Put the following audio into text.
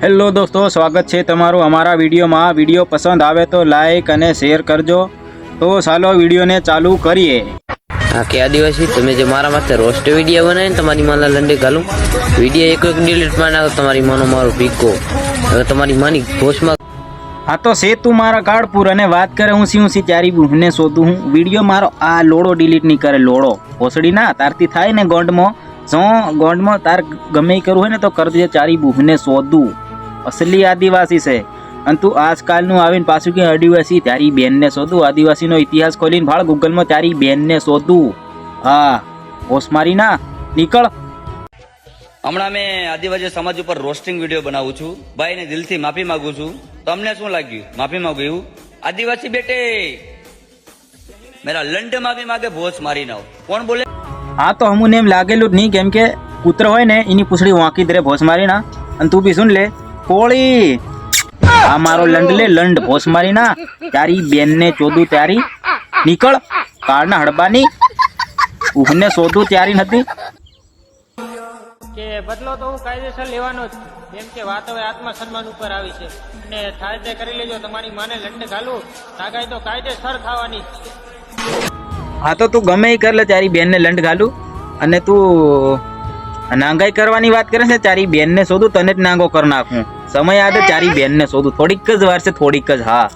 Hello દોસ્તો, સ્વાગત છે તમારું અમારા વિડીયોમાં। વિડીયો પસંદ આવે તો લાઈક અને શેર કરજો। તો ચાલો વિડીયોને ચાલુ કરીએ। હા કે આદિવાસી તમે જે મારા માટે રોસ્ટ વિડીયો બનાવીને તમારી માના લંડે ઘાલું વિડીયો એક ડિલીટ માં નાખો તમારી માનો મારો પીકો હવે તમારી માની ઘોષમાં। હા તો સે તું મારા કાળપુર અને વાત કરે હું સી ચારી બુહને શોધું હું। વિડીયો મારો આ લોડો ડિલીટ નહીં કરે, લોડો ભોસડી ના તારથી થાય ને ગોંડમાં ગોંડમાં તાર ગમે કરવું હોય ને તો કરજે ચારી બુહને શોધું। અસલી આદિવાસી છે અને તું આજકાલનું આવીને પાછું કે આદિવાસી તારી બેનને શોધું। આદિવાસીનો ઇતિહાસ ખોલીને ભાળ ગૂગલમાં તારી બેનને શોધું। હા હોશ મારી ના નીકળ। હમણાં મેં આદિવાસી સમાજ ઉપર રોસ્ટિંગ વિડીયો બનાવું છું। ભાઈને દિલથી માફી માંગુ છું। તમને શું લાગ્યું માફી માંગુ એવું? આદિવાસી બેટે મેરા લંડ માફી માંગે ભોસ મારી નાવ કોણ બોલે? હા તો અમુને એમ લાગેલું જ નહીં, કેમ કે કૂતરો હોય ને એની પૂછડી વાંકી દરે ભોસ મારી ના। અને તું બી સુન લે કોળી, આ મારો લંડ લે લંડ ભોસ મારી ના તારી બેનને ચોદું ત્યારી નીકળ। કાળના હડબાની ઉહને શોધું ત્યારી નથી કે બદલો તો હું કાયદેસર લેવાનો જ, કેમ કે વાત હવે આત્મસન્માન ઉપર આવી છે અને થાય તે કરી લેજો। તમારી માને લંડ ઘાલું નાગાય તો કાયદેસર ખાવાની। હા તો તું ગમે એ કર લે, તારી બેનને લંડ ઘાલું અને તું નાંગાઈ કરવાની વાત કરે છે। તારી બેનને શોધું તને જ નાંગો કરી નાખું। સમય આવે તારી બેનને શોધું, થોડીક જ વાર છે, થોડીક જ। હા